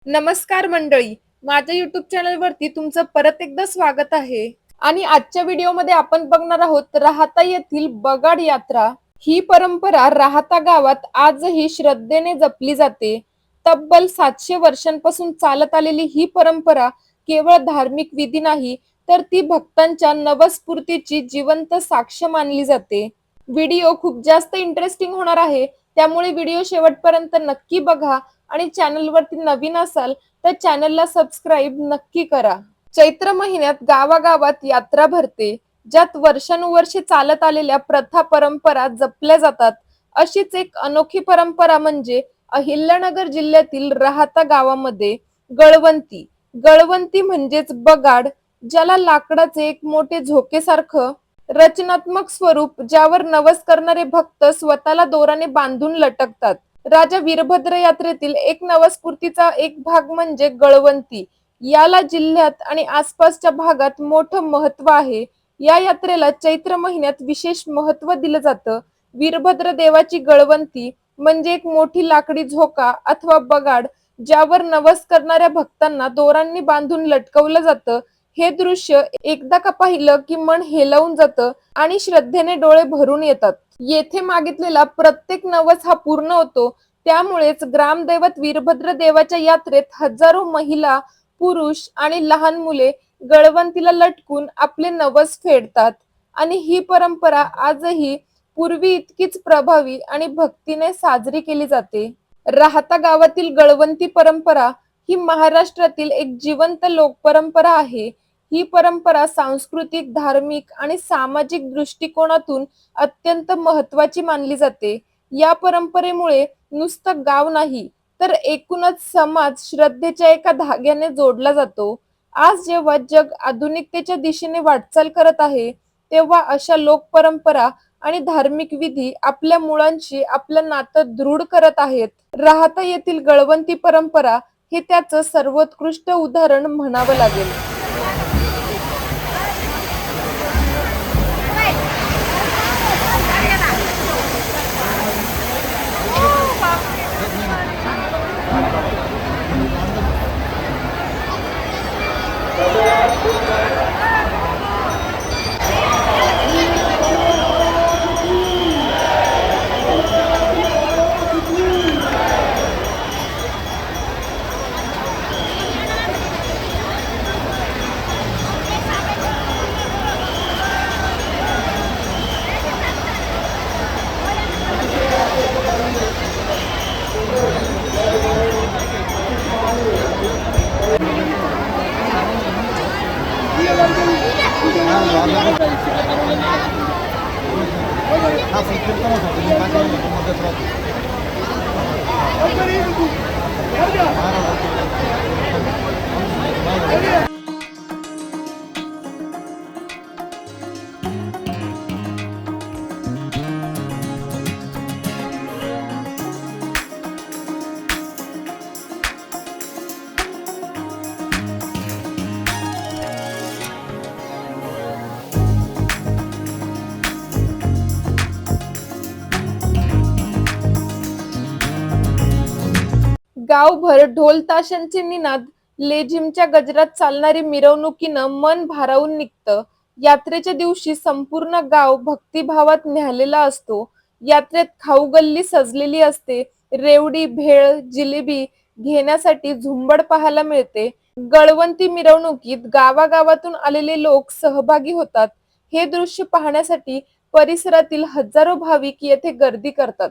नमस्कार मंडळी, माझ्या युट्यूब चॅनल वरती तुमचं परत एकदा स्वागत आहे. आणि आजच्या व्हिडिओमध्ये आपण बघणार आहोत राहाता येथील बगाड यात्रा. ही परंपरा राहाता गावात आजही श्रद्धेने जपली जाते. तब्बल 700 वर्षांपासून चालत आलेली ही परंपरा केवळ धार्मिक विधी नाही, तर ती भक्तांच्या नवस्फूर्तीची जिवंत साक्ष मानली जाते. व्हिडिओ खूप जास्त इंटरेस्टिंग होणार आहे, त्यामुळे व्हिडिओ शेवटपर्यंत नक्की बघा आणि चॅनलवरती नवीन असाल तर चॅनलला सबस्क्राईब नक्की करा. चैत्र महिन्यात गावागावात यात्रा भरते, ज्यात वर्षानुवर्षे चालत आलेल्या प्रथा परंपरा जपल्या जातात. अशीच एक अनोखी परंपरा म्हणजे अहिल्यानगर जिल्ह्यातील राहाता गावामध्ये गळवंती. गळवंती म्हणजेच बगाड, ज्याला लाकडाचे एक मोठे झोकेसारखं रचनात्मक स्वरूप, ज्यावर नवस करणारे भक्त स्वतःला दोराने बांधून लटकतात. राजा वीरभद्र यात्रेतील एक नवस्फूर्तीचा एक भाग म्हणजे गळवंती. याला जिल्ह्यात आणि आसपासच्या भागात मोठं महत्व आहे. या यात्रेला चैत्र महिन्यात विशेष महत्व दिलं जातं. वीरभद्र देवाची गळवंती म्हणजे एक मोठी लाकडी झोका अथवा बगाड, ज्यावर नवस करणाऱ्या भक्तांना दोरांनी बांधून लटकवलं जातं. हे दृश्य एकदा का पाहिलं की मन हेलावून जातं आणि श्रद्धेने डोळे भरून येतात. येथे मागितलेला प्रत्येक नवस हा पूर्ण होतो. त्यामुळेच ग्रामदैवत वीरभद्र देवाच्या यात्रेत हजारो महिला, पुरुष आणि लहान मुले गळवंतीला लटकून आपले नवस फेडतात. आणि ही परंपरा आजही पूर्वी इतकीच प्रभावी आणि भक्तीने साजरी केली जाते. राहाता गावातील गळवंती परंपरा ही महाराष्ट्रातील एक जिवंत लोकपरंपरा आहे. ही परंपरा सांस्कृतिक, धार्मिक आणि सामाजिक दृष्टिकोनातून अत्यंत महत्वाची मानली जाते. या परंपरेमुळे नुसतं गाव नाही, तर एकूणच समाज श्रद्धेच्या एका धाग्याने जोडला जातो. आज जेव्हा जग आधुनिकतेच्या दिशेने वाटचाल करत आहे, तेव्हा अशा लोकपरंपरा आणि धार्मिक विधी आपल्या मुळांशी आपलं नातं दृढ करत आहेत. राहाता येथील गळवंती परंपरा हे त्याचं सर्वोत्कृष्ट उदाहरण म्हणावं लागेल. गावभर ढोल ताशांचे निनाद, लेझिमच्या गजरात चालणारी मिरवणुकीनं मन भारावून निघतं. यात्रेच्या दिवशी संपूर्ण गाव भक्तिभावात न्याहाळलेला असतो. यात्रेत खाऊ गल्ली सजलेली असते. रेवडी, भेळ, जिलेबी घेण्यासाठी झुंबड पाहायला मिळते. गळवंती मिरवणुकीत गावागावातून आलेले लोक सहभागी होतात. हे दृश्य पाहण्यासाठी परिसरातील हजारो भाविक येथे गर्दी करतात.